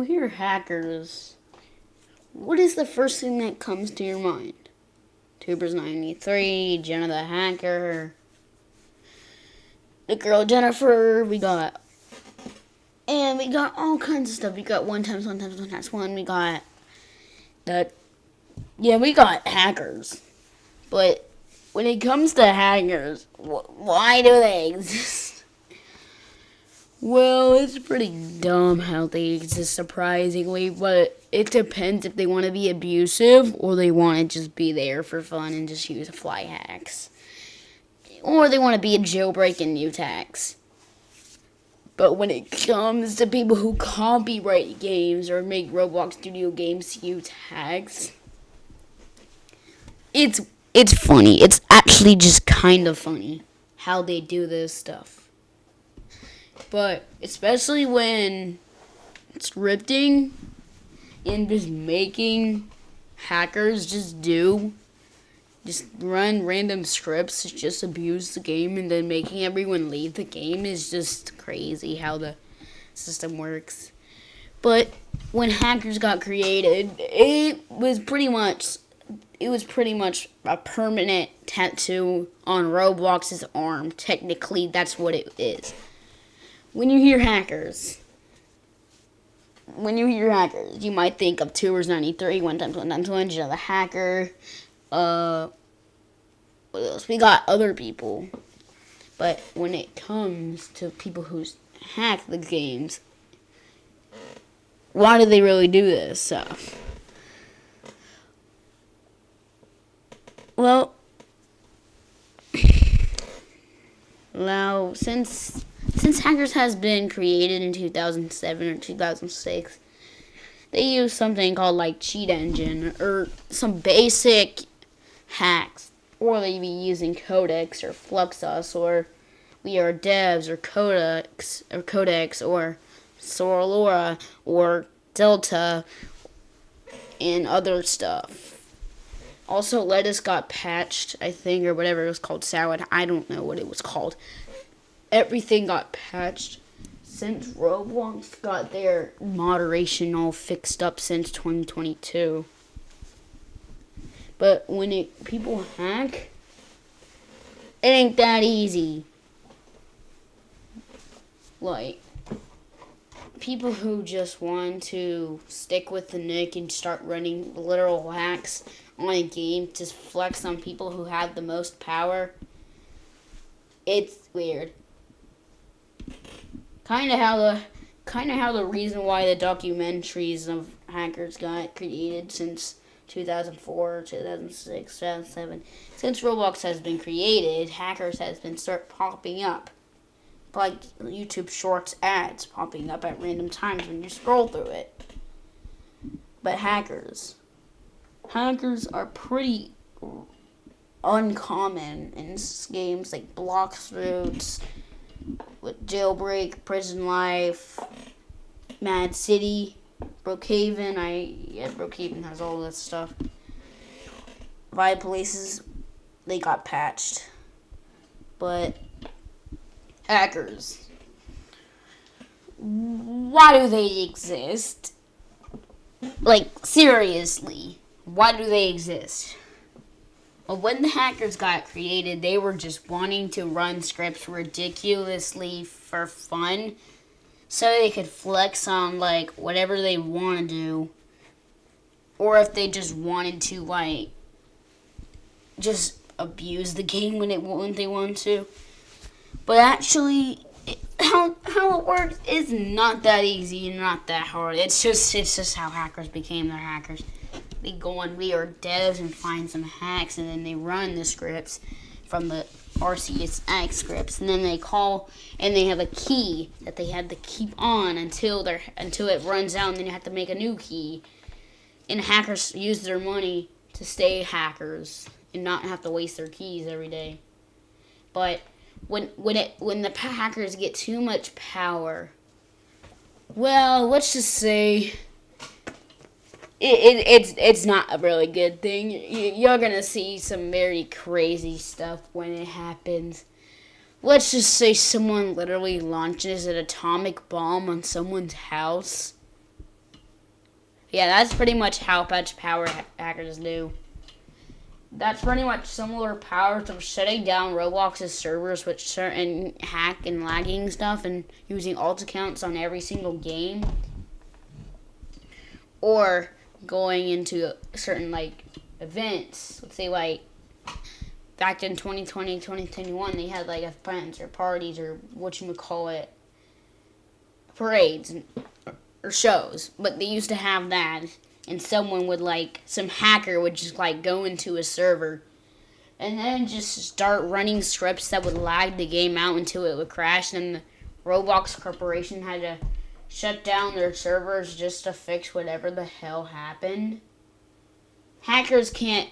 you hear hackers, what is the first thing that comes to your mind? Tubers93, Jenna the Hacker, the girl Jennifer, we got all kinds of stuff. We got one times one times one times one. We got that. Yeah, we got hackers. But when it comes to hackers, why do they exist? Well, it's pretty dumb how they exist, surprisingly, but it depends if they want to be abusive or they want to just be there for fun and just use fly hacks. Or they want to be a jailbreak and Mutax. But when it comes to people who copyright games or make Roblox Studio games use hacks, it's funny. It's actually just kind of funny how they do this stuff. But especially when scripting and just making hackers just run random scripts, just abuse the game, and then making everyone leave the game is just crazy how the system works. But when hackers got created, it was pretty much a permanent tattoo on Roblox's arm. Technically, that's what it is. When you hear hackers, you might think of Tubers93, one times one times one, Jenna the Hacker. What else? We got other people. But when it comes to people who hack the games, why do they really do this stuff? Well, now since hackers has been created in 2007 or 2006, they use something called like Cheat Engine or some basic hacks, or they be using Codex or Fluxus or We Are Devs or Codex or Soralora or Delta and other stuff. Also, Lettuce got patched, I think, or whatever it was called, Salad. I don't know what it was called. Everything got patched since Roblox got their moderation all fixed up since 2022. But when people hack, it ain't that easy. Like, people who just want to stick with the nick and start running literal hacks on a game to flex on people who have the most power, it's weird. Kind of how the reason why the documentaries of hackers got created since 2004, 2006, 2007. Since Roblox has been created, hackers has been start popping up. Like YouTube Shorts ads popping up at random times when you scroll through it. But hackers are pretty uncommon in games like Bloxroot, with Jailbreak, Prison Life, Mad City, Brookhaven. Brookhaven has all this stuff. Vibe Places, they got patched. But hackers, why do they exist? Like, seriously, why do they exist? Well, when the hackers got created, they were just wanting to run scripts ridiculously for fun, so they could flex on, like, whatever they want to do, or if they just wanted to, like, just abuse the game when they want to. But actually, how it works is not that easy and not that hard. It's just how hackers became their hackers. They go on We Are Devs and find some hacks, and then they run the scripts from the RCSX scripts, and then they call, and they have a key that they have to keep on until it runs out, and then you have to make a new key. And hackers use their money to stay hackers and not have to waste their keys every day. But when the hackers get too much power, well, let's just say it's not a really good thing. You're gonna see some very crazy stuff when it happens. Let's just say someone literally launches an atomic bomb on someone's house. Yeah, that's pretty much how much power hackers do. That's pretty much similar power to shutting down Roblox's servers with certain hack and lagging stuff and using alt accounts on every single game. Or going into certain like events. Let's say like back in 2020, 2021, they had like events or parties or whatchamacallit, parades or shows. But they used to have that, and someone would like, some hacker would just like go into a server and then just start running scripts that would lag the game out until it would crash, and the Roblox Corporation had to shut down their servers just to fix whatever the hell happened. Hackers can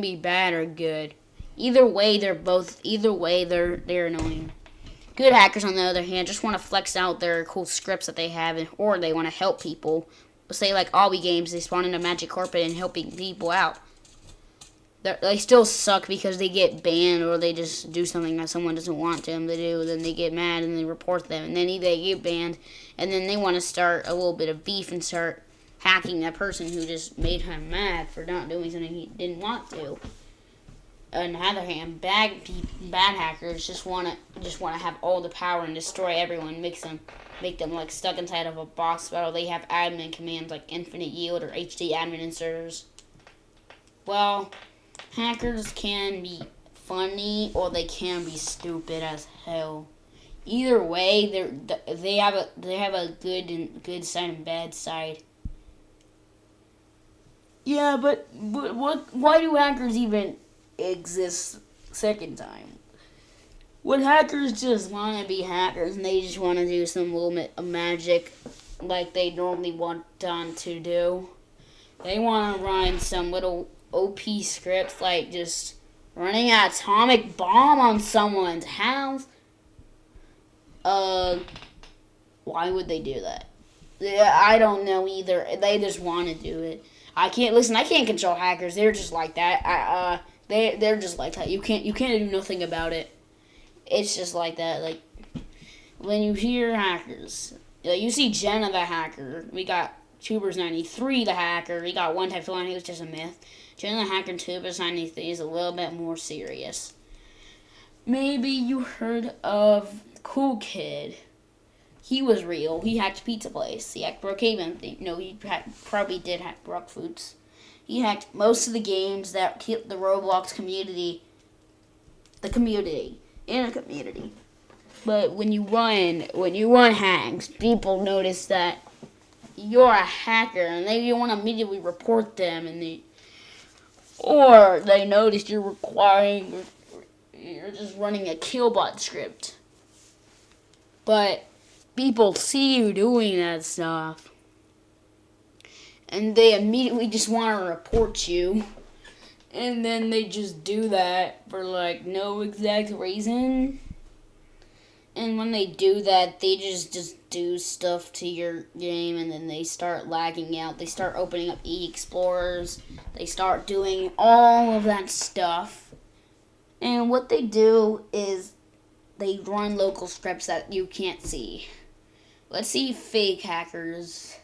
be bad or good. Either way, they're annoying. Good hackers, on the other hand, just want to flex out their cool scripts that they have, or they want to help people. Say like Obby Games, they spawn into Magic Carpet and helping people out. They still suck because they get banned, or they just do something that someone doesn't want them to do. Then they get mad and they report them, and then they get banned, and then they want to start a little bit of beef and start hacking that person who just made him mad for not doing something he didn't want to. On the other hand, bad hackers just want to have all the power and destroy everyone, make them like stuck inside of a box battle. They have admin commands like infinite yield or HD admin inserters. Well, hackers can be funny or they can be stupid as hell. Either way, they have a good side and bad side. Yeah, but what? Why do hackers even exist second time? When hackers just want to be hackers and they just want to do some little bit of magic like they normally want done to do. They want to run some little OP scripts like just running an atomic bomb on someone's house. Why would they do that? Yeah, I don't know either. They just want to do it. I can't control hackers. They're just like that. They're just like that. You can't do nothing about it. It's just like that. Like when you hear hackers, you see Jenna the hacker. We got Tubers93 the hacker. We got One Type Flying. He was just a myth. Jenna the hacker and Tubers93 is a little bit more serious. Maybe you heard of Cool Kid. He was real. He hacked Pizza Place. He hacked Brookhaven. No, he probably did hack Brook Foods. He hacked most of the games that hit the Roblox community. But when you run hacks, people notice that you're a hacker, and they want to immediately report them, or they notice you're just running a killbot script. But people see you doing that stuff, and they immediately just want to report you. And then they just do that for like no exact reason. And when they do that, they just do stuff to your game, and then they start lagging out. They start opening up e-explorers. They start doing all of that stuff. And what they do is they run local scripts that you can't see. Let's see fake hackers.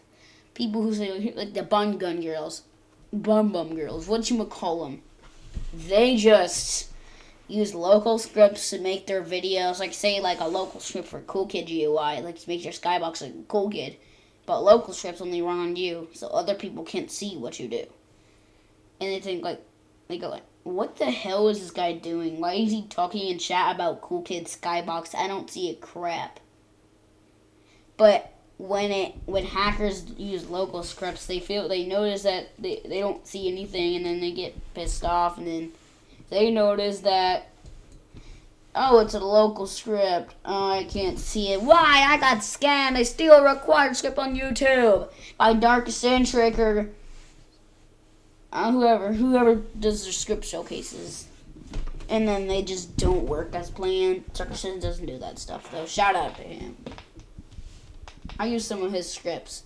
People who say, like the bum girls, whatchamacallit. They just use local scripts to make their videos, like say like a local script for Cool Kid GUI, like to make your skybox like a Cool Kid. But local scripts only run on you, so other people can't see what you do. And they go like, what the hell is this guy doing? Why is he talking in chat about Cool Kid Skybox? I don't see a crap. But when hackers use local scripts, they notice that they don't see anything, and then they get pissed off, and then they notice that, oh, it's a local script. Oh, I can't see it. Why? I got scammed. I steal a required script on YouTube by Darkcentric or whoever does their script showcases. And then they just don't work as planned. Darkcentric doesn't do that stuff, though. Shout out to him. I use some of his scripts.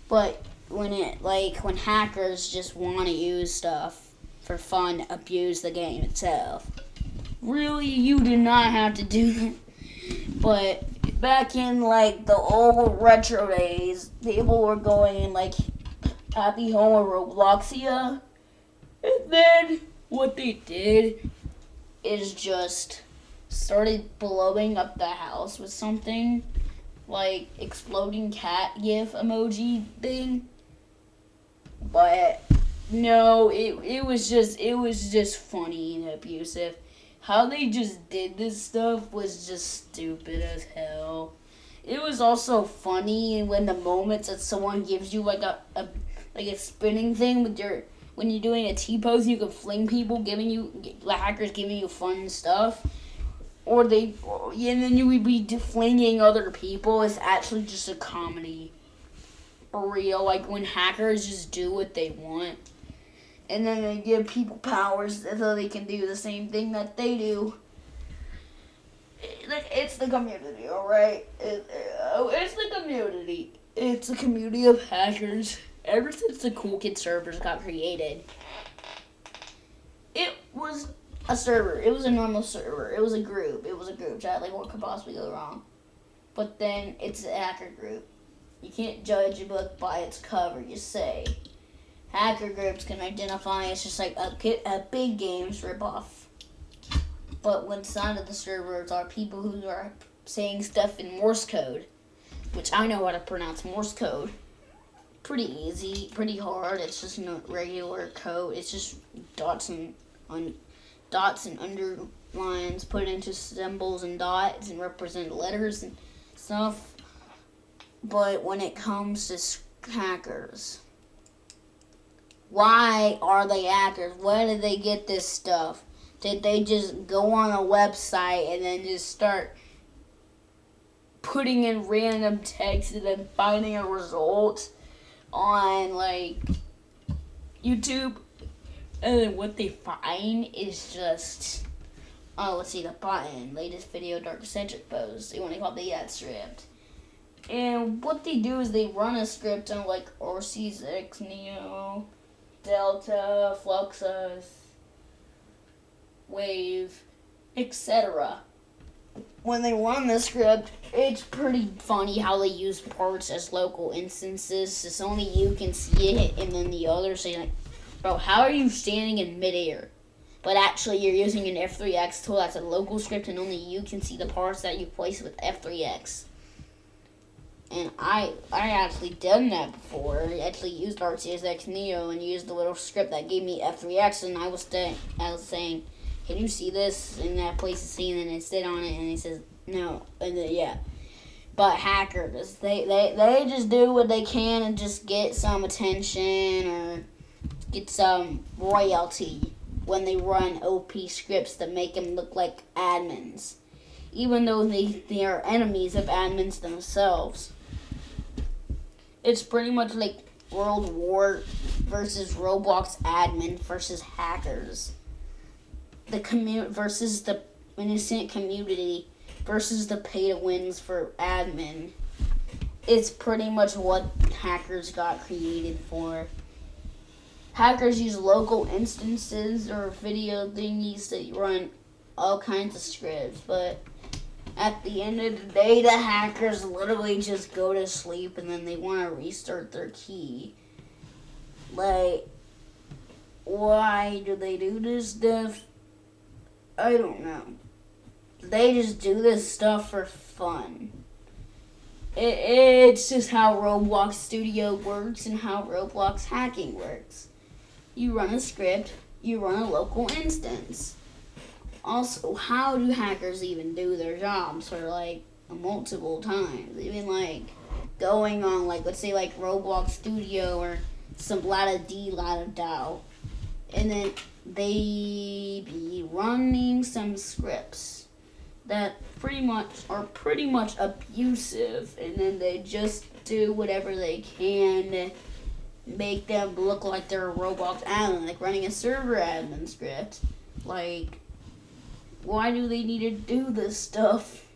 But when hackers just want to use stuff for fun, abuse the game itself. Really, you do not have to do that. But back in like the old retro days, people were going like at the home of Robloxia. And then what they did is just started blowing up the house with something like exploding cat gif emoji thing. But no, it was just funny and abusive. How they just did this stuff was just stupid as hell. It was also funny when the moments that someone gives you like a spinning thing with your when you're doing a T pose, you can fling people, the hackers giving you fun stuff, and then you would be flinging other people. It's actually just a comedy, for real. Like when hackers just do what they want, and then they give people powers so they can do the same thing that they do. It's the community, alright? It's the community. It's a community of hackers. Ever since the Cool Kid servers got created, it was a server. It was a normal server. It was a group. It was a group chat. Like, what could possibly go wrong? But then it's a hacker group. You can't judge a book by its cover, you say. Hacker groups can identify it's just like a big games ripoff. But inside of the servers are people who are saying stuff in Morse code, which I know how to pronounce Morse code. Pretty easy, pretty hard. It's just not regular code. It's just dots and underlines put into symbols and dots and represent letters and stuff. But when it comes to hackers, why are they hackers? Where did they get this stuff? Did they just go on a website and then just start putting in random text and then finding a result on like YouTube? And then what they find is just, let's see, the button, latest video, dark centric post. They want to call the ad script. And what they do is they run a script on like RC6, Neo, Delta, Fluxus, Wave, etc. When they run the script, it's pretty funny how they use parts as local instances. It's only you can see it, and then the others say like, bro, how are you standing in midair? But actually you're using an F3X tool that's a local script, and only you can see the parts that you place with F3X. And I actually done that before. I actually used RTSX Neo and used the little script that gave me F3X, and I was saying, can you see this? And that place is seeing it, and it stayed on it, and he says, no. And then, yeah. But hackers, they just do what they can and just get some attention or get some royalty when they run OP scripts that make them look like admins, even though they are enemies of admins themselves. It's pretty much like World War versus Roblox admin versus hackers. The versus the innocent community versus the pay-to-wins for admin. It's pretty much what hackers got created for. Hackers use local instances or video thingies to run all kinds of scripts, but at the end of the day, the hackers literally just go to sleep and then they want to restart their key. Like, why do they do this stuff? I don't know. They just do this stuff for fun. It's just how Roblox Studio works and how Roblox hacking works. You run a script, you run a local instance. Also, how do hackers even do their jobs for like multiple times? Even like going on like, let's say like Roblox Studio or some Lada D, Lada DAO. And then they be running some scripts that are pretty much abusive, and then they just do whatever they can to make them look like they're a Roblox admin, like running a server admin script. Like, why do they need to do this stuff?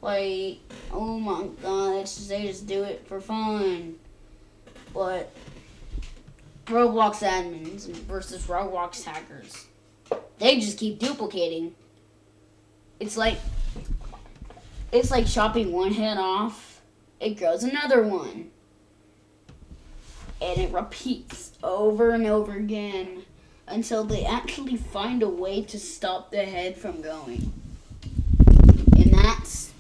Like, oh my god, they just do it for fun. But Roblox admins versus Roblox hackers, they just keep duplicating. It's like chopping one head off, it grows another one. And it repeats over and over again until they actually find a way to stop the head from going. And that's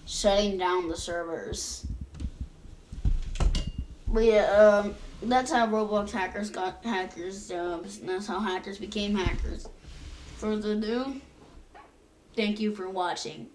shutting down the servers. But yeah, that's how Roblox hackers got hackers' jobs. And that's how hackers became hackers. Further ado, thank you for watching.